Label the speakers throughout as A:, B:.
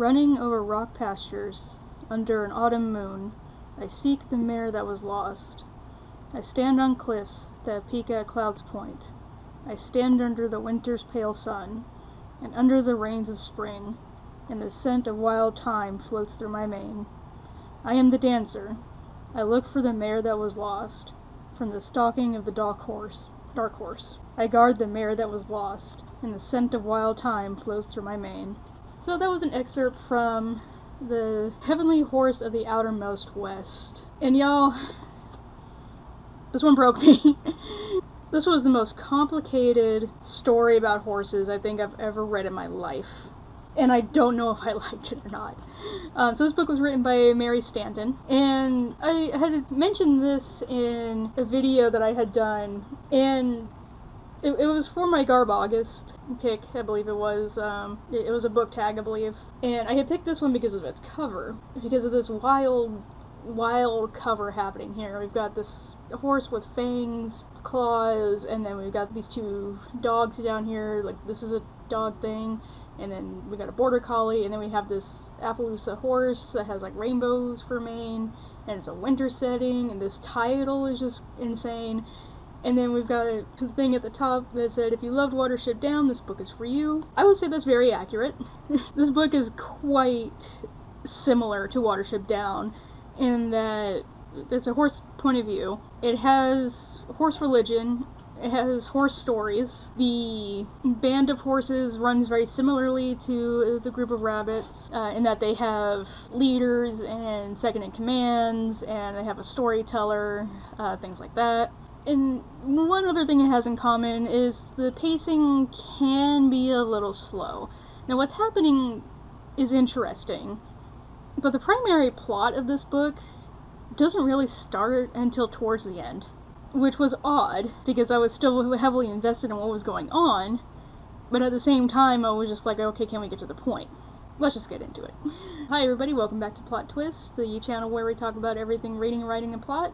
A: Running over rock pastures, under an autumn moon, I seek the mare that was lost. I stand on cliffs that peak at Cloud's Point. I stand under the winter's pale sun, and under the rains of spring, and the scent of wild thyme floats through my mane. I am the dancer. I look for the mare that was lost, from the stalking of the dark horse. I guard the mare that was lost, and the scent of wild thyme flows through my mane. So that was an excerpt from The Heavenly Horse of the Outermost West. And y'all, this one broke me. This was the most complicated story about horses I think I've ever read in my life. And I don't know if I liked it or not. So this book was written by Mary Stanton, and I had mentioned this in a video that I had done, and it was for my Garb August pick, I believe it was. It was a book tag, I believe. And I had picked this one because of its cover, because of this wild cover happening here. We've got this horse with fangs, claws, and then we've got these two dogs down here, like this is a dog thing. And then we got a border collie, and then we have this Appaloosa horse that has like rainbows for mane, and it's a winter setting, and this title is just insane. And then we've got a thing at the top that said, if you loved Watership Down, this book is for you. I would say that's very accurate. This book is quite similar to Watership Down in that it's a horse point of view. It has horse religion. It has horse stories. The band of horses runs very similarly to the group of rabbits in that they have leaders and second-in-commands, and they have a storyteller, things like that. And one other thing it has in common is the pacing can be a little slow. Now what's happening is interesting, but the primary plot of this book doesn't really start until towards the end. Which was odd, because I was still heavily invested in what was going on, but at the same time I was just like, okay, can we get to the point? Let's just get into it. Hi everybody, welcome back to Plot Twist, the channel where we talk about everything reading, writing, and plot.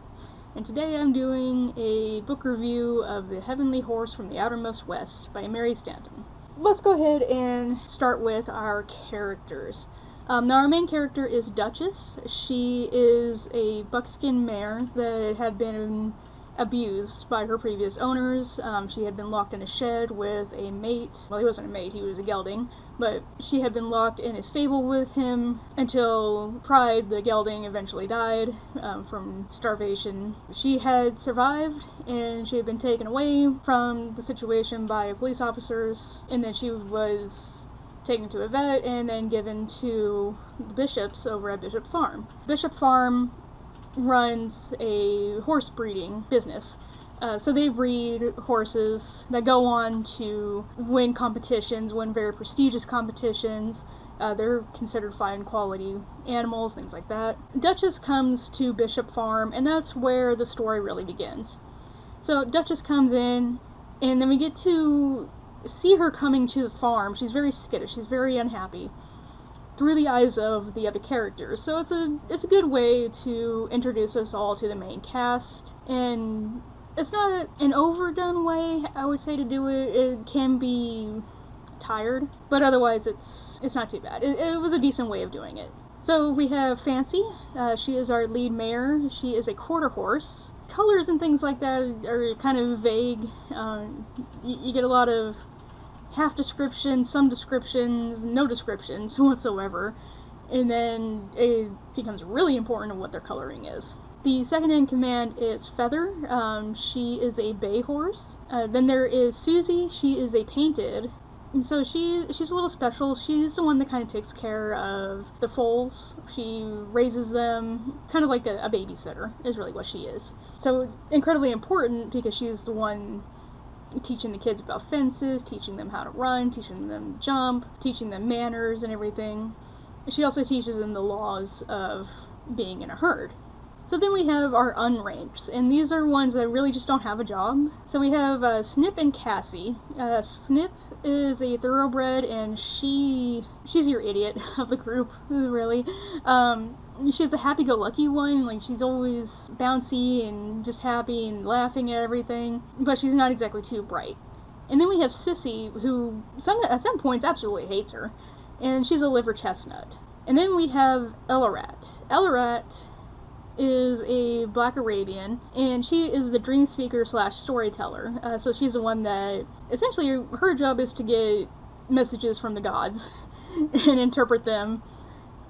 A: And today I'm doing a book review of The Heavenly Horse from the Outermost West by Mary Stanton. Let's go ahead and start with our characters. Now our main character is Duchess. She is a buckskin mare that had been abused by her previous owners. She had been locked in a shed with a mate. Well, he wasn't a mate, he was a gelding, but she had been locked in a stable with him until Pride, the gelding, eventually died from starvation. She had survived, and she had been taken away from the situation by police officers, and then she was taken to a vet and then given to the Bishops over at Bishop Farm. Bishop Farm runs a horse breeding business. So they breed horses that go on to win competitions, win very prestigious competitions. They're considered fine quality animals, things like that. Duchess comes to Bishop Farm, and that's where the story really begins. So Duchess comes in, and then we get to see her coming to the farm. She's very skittish, she's very unhappy, through the eyes of the other characters. So it's a good way to introduce us all to the main cast, and it's not an overdone way, I would say, to do it. It can be tired, but otherwise it's not too bad. It was a decent way of doing it. So we have Fancy. She is our lead mare. She is a quarter horse. Colors and things like that are kind of vague. You get a lot of half descriptions, some descriptions, no descriptions whatsoever, and then it becomes really important what their coloring is. The second in command is Feather. She is a bay horse. Then there is Susie. She is a painted. And so she's a little special. She's the one that kind of takes care of the foals. She raises them, kind of like a babysitter is really what she is. So incredibly important because she's the one teaching the kids about fences, teaching them how to run, teaching them to jump, teaching them manners and everything. She also teaches them the laws of being in a herd. So then we have our unranked, and these are ones that really just don't have a job. So we have Snip and Cassie. Snip is a thoroughbred, and she's your idiot of the group, really. She's the happy-go-lucky one. Like, she's always bouncy and just happy and laughing at everything, but she's not exactly too bright. And then we have Sissy, who at some points absolutely hates her. and she's a liver chestnut. And then we have Elarat. Elarat is a Black Arabian, and she is the dream speaker / storyteller. So she's the one that, essentially, her job is to get messages from the gods and interpret them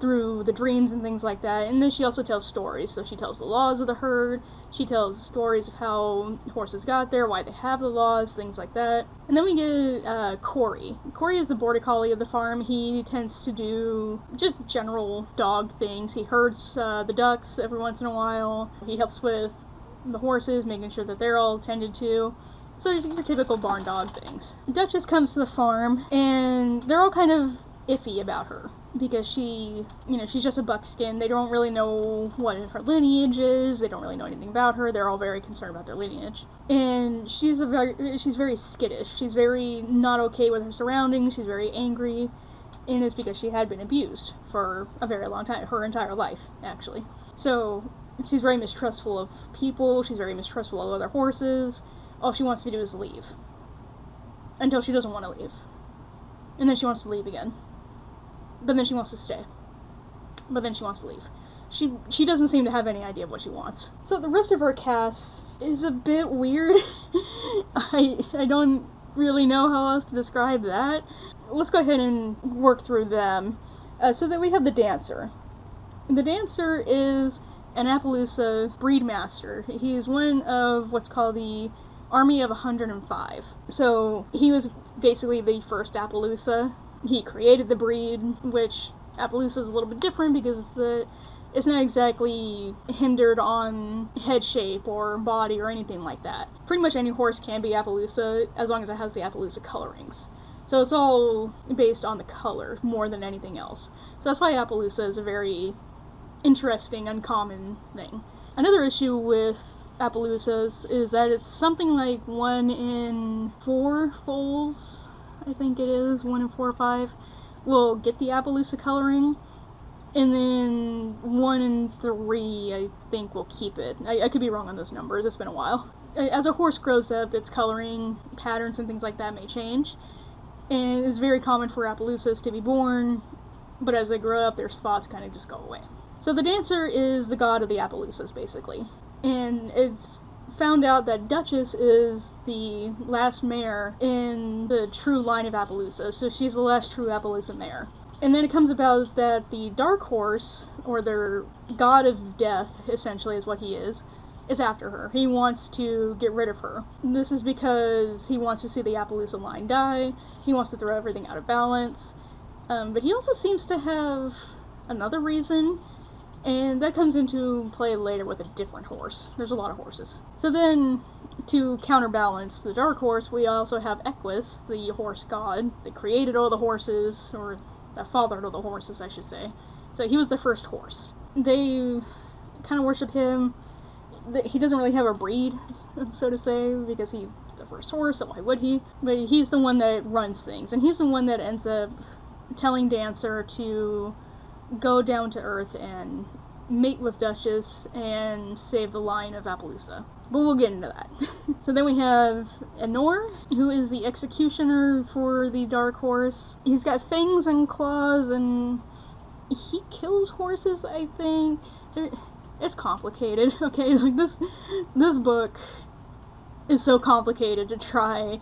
A: through the dreams and things like that. And then she also tells stories. So she tells the laws of the herd, she tells stories of how horses got there, why they have the laws, things like that. And then we get Corey. Corey is the border collie of the farm. He tends to do just general dog things. He herds the ducks every once in a while. He helps with the horses, making sure that they're all tended to. So your typical barn dog things. Duchess comes to the farm, and they're all kind of iffy about her, because she's just a buckskin. They don't really know what her lineage is. They don't really know anything about her. They're all very concerned about their lineage. And she's very skittish. She's very not okay with her surroundings. She's very angry, and it's because she had been abused for a very long time, her entire life, actually. So she's very mistrustful of people. She's very mistrustful of other horses. All she wants to do is leave. Until she doesn't want to leave. And then she wants to leave again. But then she wants to stay. But then she wants to leave. She doesn't seem to have any idea of what she wants. So the rest of her cast is a bit weird. I don't really know how else to describe that. Let's go ahead and work through them. So that we have the dancer. The dancer is an Appaloosa breedmaster. He is one of what's called the Army of 105. So he was basically the first Appaloosa. He created the breed, which Appaloosa is a little bit different because it's not exactly hindered on head shape or body or anything like that. Pretty much any horse can be Appaloosa as long as it has the Appaloosa colorings. So it's all based on the color more than anything else. So that's why Appaloosa is a very interesting, uncommon thing. Another issue with Appaloosas is that it's something like 1 in 4 foals, I think it is, 1 in 4 or 5, will get the Appaloosa coloring, and then 1 in 3, I think, will keep it. I could be wrong on those numbers, it's been a while. As a horse grows up, its coloring patterns and things like that may change, and it's very common for Appaloosas to be born, but as they grow up, their spots kind of just go away. So the dancer is the god of the Appaloosas, basically. And it's found out that Duchess is the last mare in the true line of Appaloosa, so she's the last true Appaloosa mare. And then it comes about that the Dark Horse, or their god of death, essentially is what he is after her. He wants to get rid of her. This is because he wants to see the Appaloosa line die, he wants to throw everything out of balance, but he also seems to have another reason. And that comes into play later with a different horse. There's a lot of horses. So then, to counterbalance the Dark Horse, we also have Equus, the horse god, that created all the horses, or that fathered all the horses, I should say. So he was the first horse. They kind of worship him. He doesn't really have a breed, so to say, because he's the first horse, so why would he? But he's the one that runs things, and he's the one that ends up telling Dancer to go down to Earth and mate with Duchess and save the line of Appaloosa. But we'll get into that. So then we have Enor, who is the executioner for the Dark Horse. He's got fangs and claws, and he kills horses, I think. It's complicated, okay? Like, this book is so complicated to try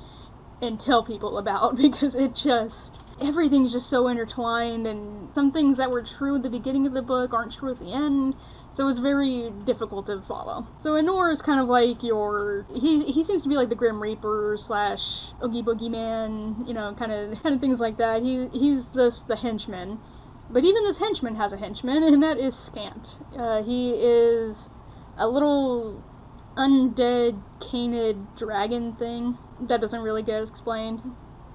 A: and tell people about, because everything's just so intertwined, and some things that were true at the beginning of the book aren't true at the end, so it's very difficult to follow. So Enor is kind of like he seems to be like the Grim Reaper / Oogie Boogie Man, kind of things like that. He's the henchman. But even this henchman has a henchman, and that is Scant. He is a little undead canid dragon thing that doesn't really get explained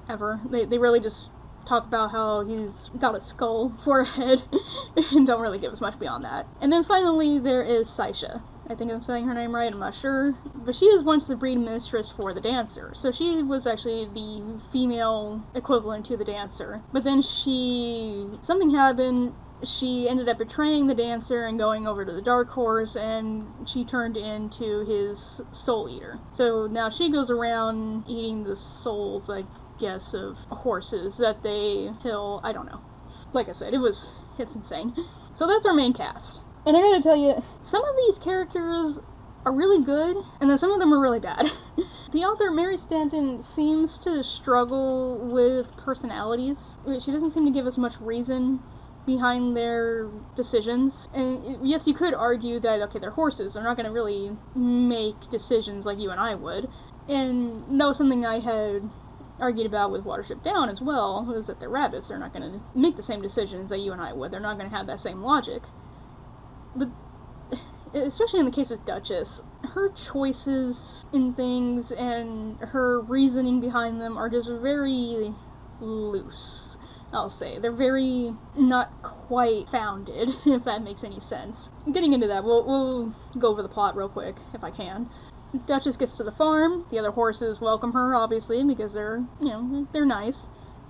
A: ever. They really just talk about how he's got a skull for a head and don't really give us much beyond that. And then finally there is Saisha. I think I'm saying her name right, I'm not sure. But she is once the breed mistress for the dancer. So she was actually the female equivalent to the dancer. But then something happened. She ended up betraying the dancer and going over to the Dark Horse, and she turned into his soul eater. So now she goes around eating the souls, I guess, of horses that they kill. I don't know. like I said, it's insane. So that's our main cast. And I gotta tell you, some of these characters are really good, and then some of them are really bad. The author, Mary Stanton, seems to struggle with personalities. She doesn't seem to give us much reason behind their decisions. And yes, you could argue that, okay, they're horses, they're not going to really make decisions like you and I would. And that was something I had argued about with Watership Down as well, was that they're rabbits, they're not going to make the same decisions that you and I would, they're not going to have that same logic. But especially in the case of Duchess, her choices in things and her reasoning behind them are just very loose, I'll say. They're very not quite founded, if that makes any sense. Getting into that, we'll go over the plot real quick, if I can. Duchess gets to the farm. The other horses welcome her, obviously, because they're nice.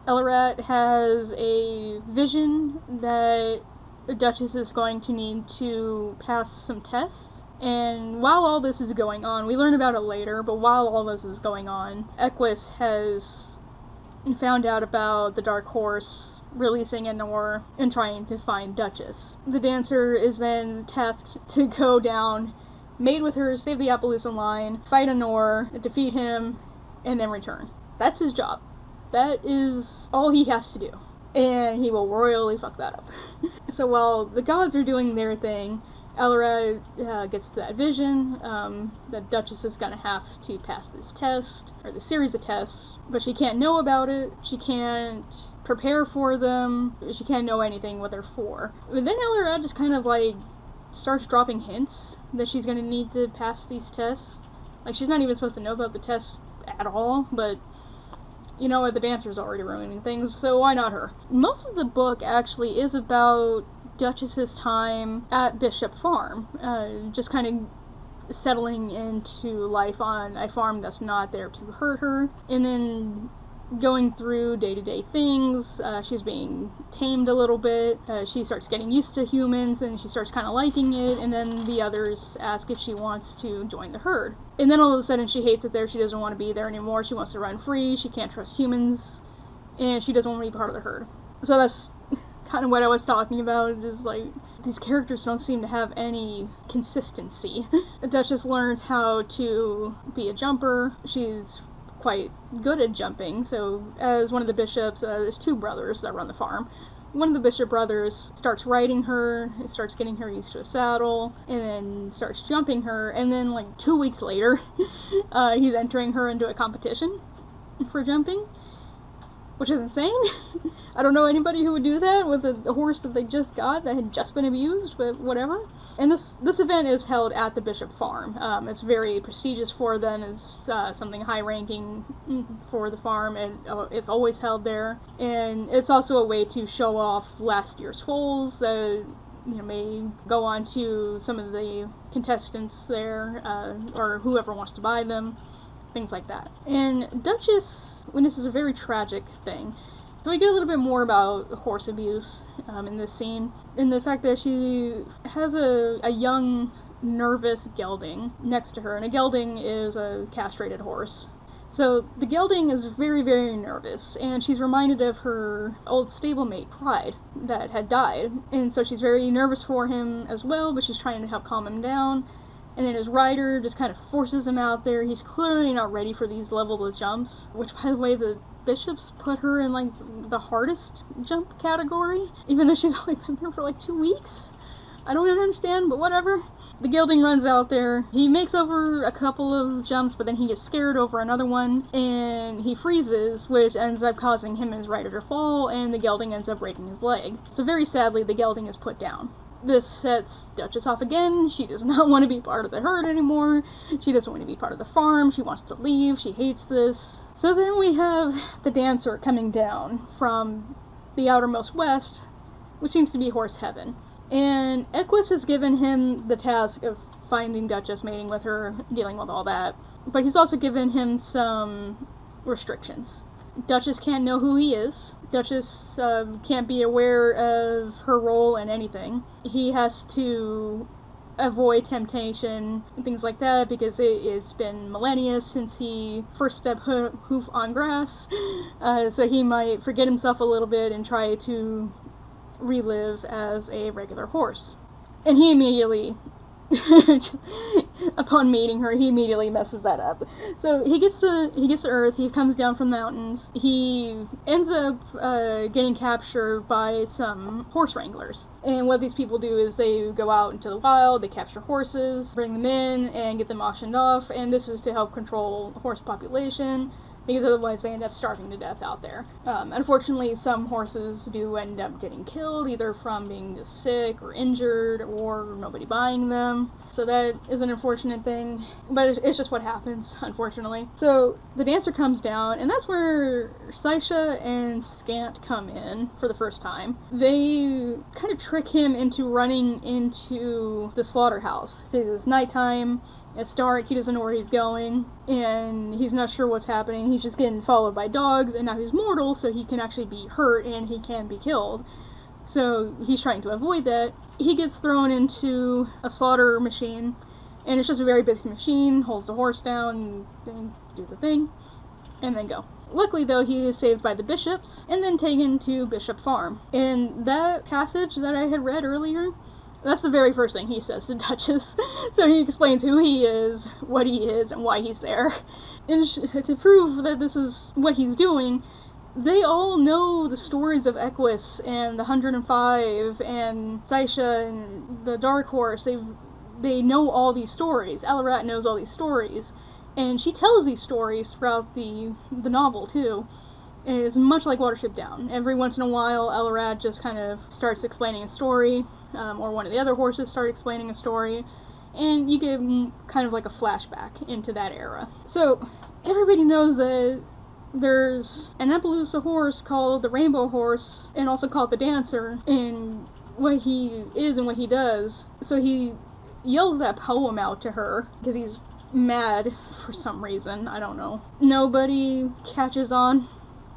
A: Ellerat has a vision that the Duchess is going to need to pass some tests. And while all this is going on, we learn about it later, but while all this is going on, Equus has found out about the Dark Horse releasing Anor and trying to find Duchess. The dancer is then tasked to go down, mate with her, save the Appaloosan line, fight Anor, defeat him, and then return. That's his job. That is all he has to do. And he will royally fuck that up. So while the gods are doing their thing, Ellerat gets that vision that Duchess is going to have to pass this test, or this series of tests, but she can't know about it, she can't prepare for them, she can't know anything what they're for. But then Ellerat just kind of like starts dropping hints that she's going to need to pass these tests. Like, she's not even supposed to know about the tests at all, but you know what, the dancer's already ruining things, so why not her? Most of the book actually is about Duchess's time at Bishop Farm, just kind of settling into life on a farm that's not there to hurt her, and then going through day-to-day things. She's being tamed a little bit, she starts getting used to humans, and she starts kind of liking it, and then the others ask if she wants to join the herd. And then all of a sudden she hates it there, she doesn't want to be there anymore, she wants to run free, she can't trust humans, and she doesn't want to be part of the herd. So that's kind of what I was talking about, is like, these characters don't seem to have any consistency. Duchess learns how to be a jumper, she's quite good at jumping, so as one of the bishops, there's two brothers that run the farm. One of the Bishop brothers starts riding her, starts getting her used to a saddle, and then starts jumping her, and then like 2 weeks later, he's entering her into a competition for jumping, which is insane. I don't know anybody who would do that with a horse that they just got that had just been abused, but whatever. And this event is held at the Bishop Farm. It's very prestigious for them. It's something high-ranking for the farm, and it's always held there. And it's also a way to show off last year's foals. May go on to some of the contestants there, or whoever wants to buy them, things like that. And Duchess witnesses a very tragic thing. So we get a little bit more about horse abuse in this scene, and the fact that she has a young, nervous gelding next to her, and a gelding is a castrated horse. So the gelding is very, very nervous, and she's reminded of her old stablemate, Pride, that had died, and so she's very nervous for him as well, but she's trying to help calm him down. And then his rider just kind of forces him out there. He's clearly not ready for these level of jumps, which, by the way, the bishops put her in like the hardest jump category, even though she's only been there for like 2 weeks. I don't understand, but whatever. The gelding runs out there. He makes over a couple of jumps, but then he gets scared over another one, and he freezes, which ends up causing him and his rider to fall, and the gelding ends up breaking his leg. So very sadly, the gelding is put down. This sets Duchess off again. She does not want to be part of the herd anymore. She doesn't want to be part of the farm. She wants to leave. She hates this. So then we have the dancer coming down from the outermost west, which seems to be horse heaven. And Equus has given him the task of finding Duchess, mating with her, dealing with all that. But he's also given him some restrictions. Duchess can't know who he is. Duchess can't be aware of her role in anything. He has to avoid temptation and things like that, because it's been millennia since he first stepped hoof on grass. So he might forget himself a little bit and try to relive as a regular horse. And he immediately, upon meeting her, he immediately messes that up. So he gets to Earth, he comes down from the mountains, he ends up getting captured by some horse wranglers. And what these people do is they go out into the wild, they capture horses, bring them in, and get them auctioned off, and this is to help control the horse population, because otherwise they end up starving to death out there. Unfortunately, some horses do end up getting killed, either from being just sick or injured, or nobody buying them. So that is an unfortunate thing, but it's just what happens, unfortunately. So the dancer comes down, and that's where Saisha and Scant come in for the first time. They kind of trick him into running into the slaughterhouse. It's nighttime, it's dark, he doesn't know where he's going, and he's not sure what's happening. He's just getting followed by dogs, and now he's mortal, so he can actually be hurt and he can be killed. So he's trying to avoid that. He gets thrown into a slaughter machine, and it's just a very basic machine, holds the horse down, and do the thing, and then go. Luckily, though, he is saved by the bishops, and then taken to Bishop Farm. And that passage that I had read earlier, that's the very first thing he says to Duchess. So he explains who he is, what he is, and why he's there. And to prove that this is what he's doing, they all know the stories of Equus and the 105 and Saisha and the Dark Horse. They know all these stories. Alarat knows all these stories. And she tells these stories throughout the novel, too. And it's much like Watership Down. Every once in a while, Alarat just kind of starts explaining a story, or one of the other horses start explaining a story, and you get kind of like a flashback into that era. So, everybody knows that there's an Appaloosa horse called the Rainbow Horse, and also called the Dancer, and what he is and what he does. So he yells that poem out to her, because he's mad for some reason, I don't know. Nobody catches on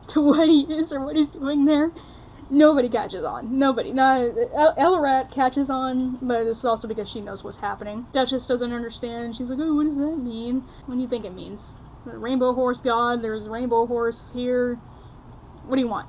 A: to what he is or what he's doing there. Nobody catches on. Nobody. Alarat catches on, but it's also because she knows what's happening. Duchess doesn't understand. She's like, oh, what does that mean? What do you think it means? The Rainbow Horse God, there's a Rainbow Horse here. What do you want?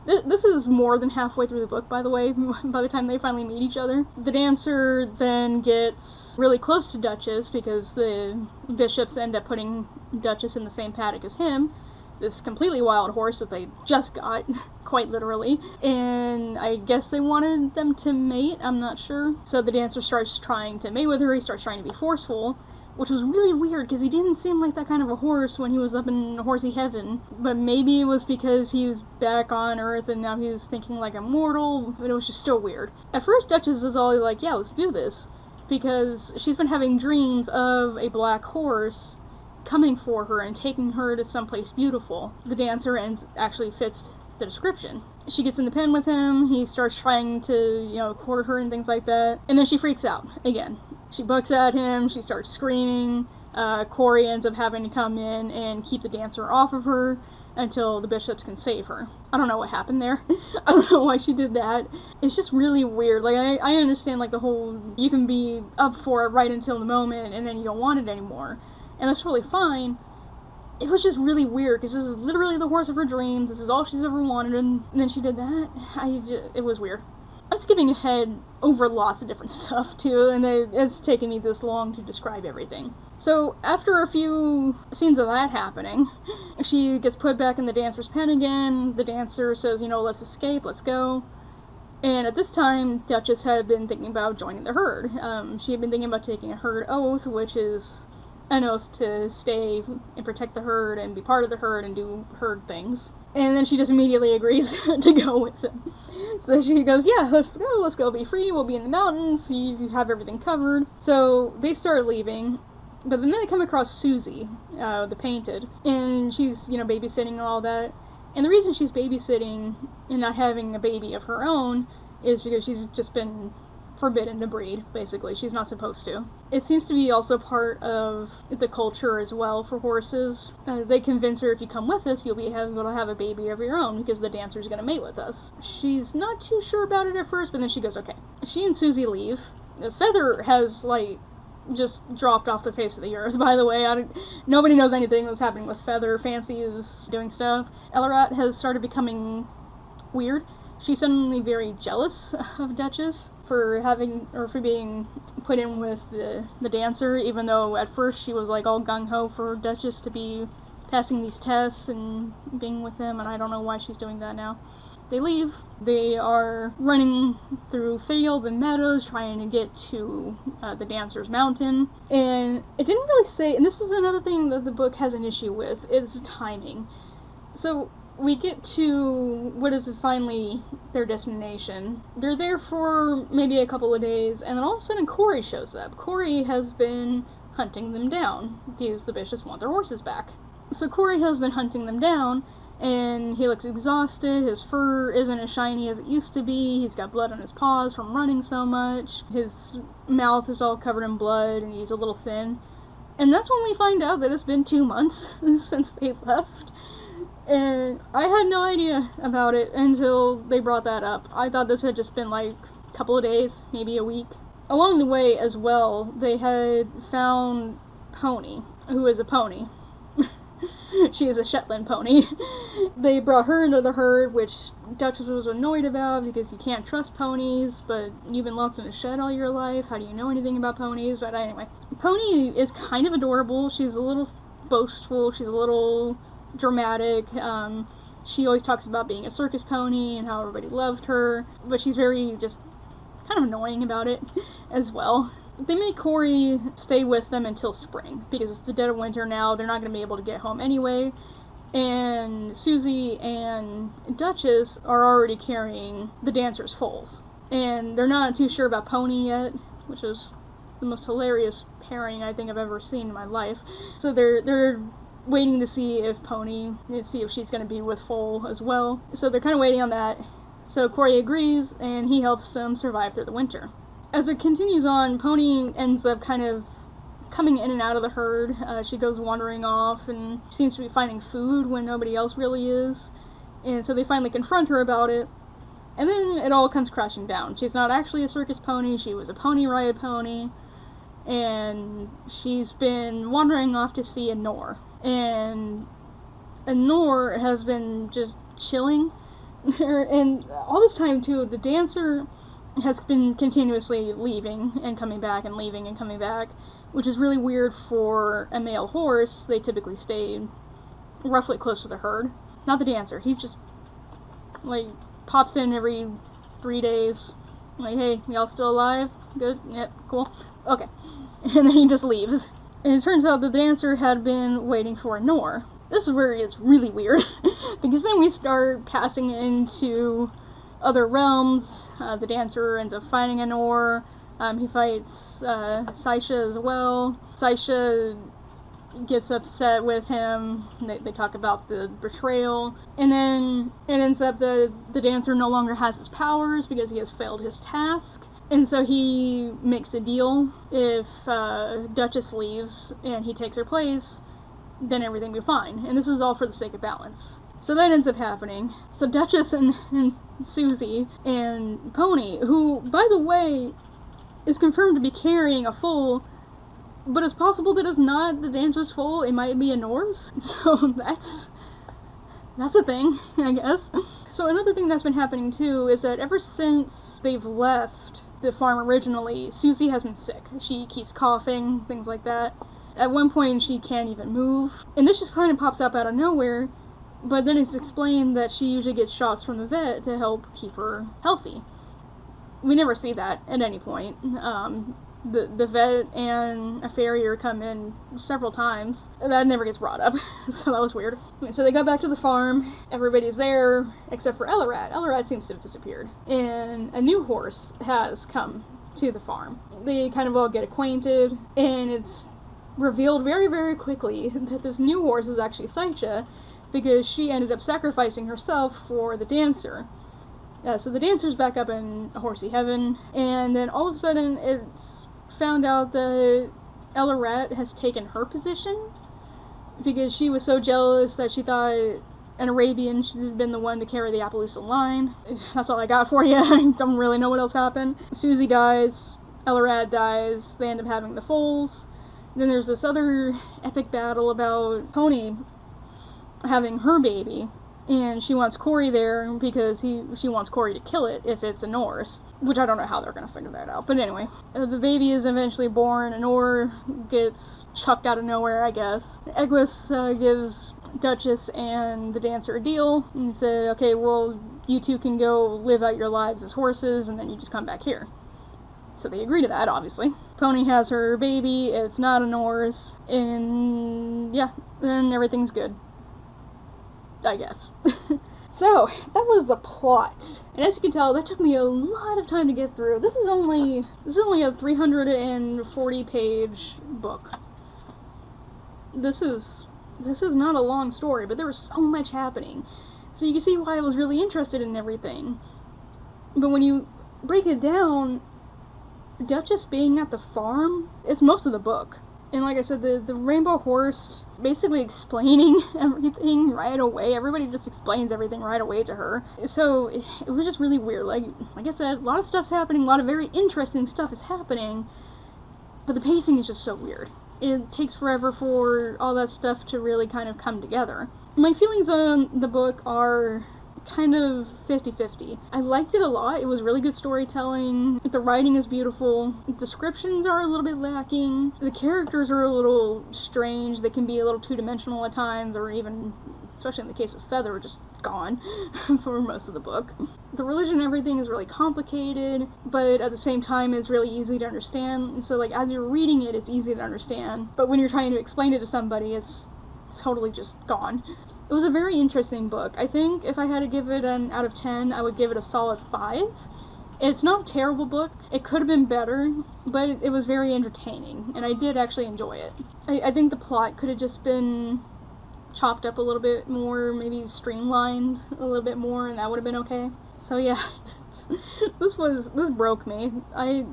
A: This is more than halfway through the book, by the way, by the time they finally meet each other. The Dancer then gets really close to Duchess because the bishops end up putting Duchess in the same paddock as him. This completely wild horse that they just got, quite literally, and I guess they wanted them to mate, I'm not sure. So the Dancer starts trying to mate with her, he starts trying to be forceful, which was really weird, because he didn't seem like that kind of a horse when he was up in horsey heaven, but maybe it was because he was back on Earth and now he was thinking like a mortal, but it was just still weird. At first, Duchess is all like, yeah, let's do this, because she's been having dreams of a black horse coming for her and taking her to someplace beautiful. The Dancer actually fits the description. She gets in the pen with him, he starts trying to, court her and things like that, and then she freaks out again. She bucks at him, she starts screaming, Corey ends up having to come in and keep the Dancer off of her until the bishops can save her. I don't know what happened there. I don't know why she did that. It's just really weird. Like, I understand, like, the whole, you can be up for it right until the moment and then you don't want it anymore. And that's totally fine. It was just really weird, because this is literally the horse of her dreams, this is all she's ever wanted, and then she did that. It was weird. I was skipping ahead over lots of different stuff, too, and it's taken me this long to describe everything. So, after a few scenes of that happening, she gets put back in the Dancer's pen again. The Dancer says, let's escape, let's go. And at this time, Duchess had been thinking about joining the herd. She had been thinking about taking a herd oath, which is an oath to stay and protect the herd and be part of the herd and do herd things. And then she just immediately agrees to go with him. So she goes, yeah, let's go be free, we'll be in the mountains, you have everything covered. So they start leaving, but then they come across Susie, the Painted, and she's, babysitting and all that. And the reason she's babysitting and not having a baby of her own is because she's just been forbidden to breed, basically. She's not supposed to. It seems to be also part of the culture as well for horses. They convince her, if you come with us, you'll be able to have a baby of your own, because the Dancer's going to mate with us. She's not too sure about it at first, but then she goes, okay. She and Susie leave. Feather has, just dropped off the face of the earth, by the way. Nobody knows anything that's happening with Feather. Fancy is doing stuff. Alarat has started becoming weird. she's suddenly very jealous of Duchess for being put in with the dancer, even though at first she was like all gung-ho for Duchess to be passing these tests and being with him, and I don't know why she's doing that now. They leave. They are running through fields and meadows trying to get to the Dancer's Mountain. And it didn't really say, and this is another thing that the book has an issue with, is timing. So we get to what is finally their destination. They're there for maybe a couple of days, and then all of a sudden Corey shows up. Corey has been hunting them down because the bishops want their horses back. So Corey has been hunting them down, and he looks exhausted. His fur isn't as shiny as it used to be. He's got blood on his paws from running so much. His mouth is all covered in blood, and he's a little thin. And that's when we find out that it's been 2 months since they left. And I had no idea about it until they brought that up. I thought this had just been like a couple of days, maybe a week. Along the way as well, they had found Pony, who is a pony. She is a Shetland pony. They brought her into the herd, which Duchess was annoyed about because you can't trust ponies, but you've been locked in a shed all your life. How do you know anything about ponies? But anyway, Pony is kind of adorable. She's a little boastful. She's a little dramatic. She always talks about being a circus pony and how everybody loved her, but she's very just kind of annoying about it as well. They make Corey stay with them until spring, because it's the dead of winter now. They're not going to be able to get home anyway. And Susie and Duchess are already carrying the Dancer's foals. And they're not too sure about Pony yet, which is the most hilarious pairing I think I've ever seen in my life. So they're waiting to see if she's going to be with Foal as well. So they're kind of waiting on that. So Corey agrees, and he helps them survive through the winter. As it continues on, Pony ends up kind of coming in and out of the herd. She goes wandering off and seems to be finding food when nobody else really is. And so they finally confront her about it. And then it all comes crashing down. She's not actually a circus pony. She was a pony riot pony. And she's been wandering off to see Anor. And Anor has been just chilling. And all this time, too, the Dancer has been continuously leaving and coming back and leaving and coming back, which is really weird for a male horse. They typically stay roughly close to the herd. Not the Dancer. He just, like, pops in every 3 days. Like, hey, y'all still alive? Good? Yep, cool. Okay. And then he just leaves. And it turns out that the Dancer had been waiting for Anor. This is where it's really weird, because then we start passing into other realms. The Dancer ends up fighting Anor. He fights Saisha as well. Saisha gets upset with him. They talk about the betrayal. And then it ends up the Dancer no longer has his powers because he has failed his task. And so he makes a deal. If Duchess leaves and he takes her place, then everything will be fine. And this is all for the sake of balance. So that ends up happening. So Duchess and Susie and Pony, who, by the way, is confirmed to be carrying a foal, but it's possible that it's not the Dancer's foal, it might be Anor's. So that's a thing, I guess. So another thing that's been happening too is that ever since they've left the farm originally, Susie has been sick. She keeps coughing, things like that. At one point she can't even move. And this just kind of pops up out of nowhere. But then it's explained that she usually gets shots from the vet to help keep her healthy. We never see that at any point. The vet and a farrier come in several times. That never gets brought up, so that was weird. So they go back to the farm. Everybody's there except for Ellerat. Ellerat seems to have disappeared. And a new horse has come to the farm. They kind of all get acquainted, and it's revealed very, very quickly that this new horse is actually Saisha, because she ended up sacrificing herself for the Dancer. So the Dancer's back up in horsey heaven, and then all of a sudden it's found out that Ellerat has taken her position, because she was so jealous that she thought an Arabian should have been the one to carry the Appaloosa line. That's all I got for you. I don't really know what else happened. Susie dies, Ellerat dies, they end up having the foals. Then there's this other epic battle about Pony having her baby, And she wants Corey there because she wants Corey to kill it if it's a Norse. Which I don't know how they're going to figure that out. But anyway, the baby is eventually born. An Orr gets chucked out of nowhere, I guess. Egwis gives Duchess and the dancer a deal. And he said, okay, well, you two can go live out your lives as horses, and then you just come back here. So they agree to that, obviously. Pony has her baby. It's not a Norse. And yeah, then everything's good. I guess. So, that was the plot. And as you can tell, that took me a lot of time to get through. This is only a 340-page book. This is not a long story, but there was so much happening. So you can see why I was really interested in everything. But when you break it down, Duchess being at the farm, it's most of the book. And like I said, the Rainbow Horse basically explaining everything right away. Everybody just explains everything right away to her. So it was just really weird. Like I said, a lot of stuff's happening, a lot of very interesting stuff is happening, but the pacing is just so weird. It takes forever for all that stuff to really kind of come together. My feelings on the book are kind of 50-50. I liked it a lot. It was really good storytelling. The writing is beautiful. Descriptions are a little bit lacking. The characters are a little strange. They can be a little two-dimensional at times, or even, especially in the case of Feather, just gone for most of the book. The religion and everything is really complicated, but at the same time is really easy to understand. So like as you're reading it, it's easy to understand. But when you're trying to explain it to somebody, it's totally just gone. It was a very interesting book. I think if I had to give it an out of 10, I would give it a solid 5. It's not a terrible book. It could have been better, but it was very entertaining, and I did actually enjoy it. I think the plot could have just been chopped up a little bit more, maybe streamlined a little bit more, and that would have been okay. So yeah, this broke me. I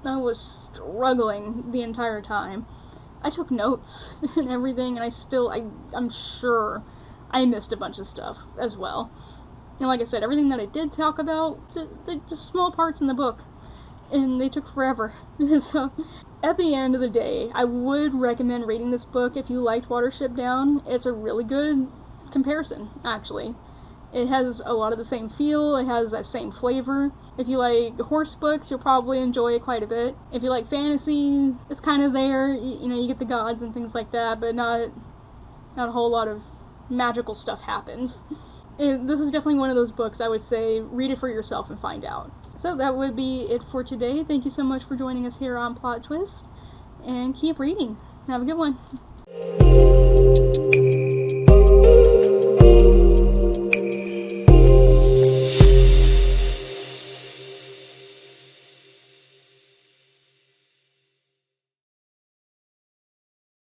A: was struggling the entire time. I took notes and everything, and I'm sure I missed a bunch of stuff as well. And like I said, everything that I did talk about, just small parts in the book, and they took forever. So, at the end of the day, I would recommend reading this book if you liked Watership Down. It's a really good comparison, actually. It has a lot of the same feel, it has that same flavor. If you like horse books, you'll probably enjoy it quite a bit. If you like fantasy, it's kind of there. You know, you get the gods and things like that, but not a whole lot of magical stuff happens. This is definitely one of those books I would say read it for yourself and find out. So that would be it for today. Thank you so much for joining us here on Plot Twist, and keep reading. Have a good one.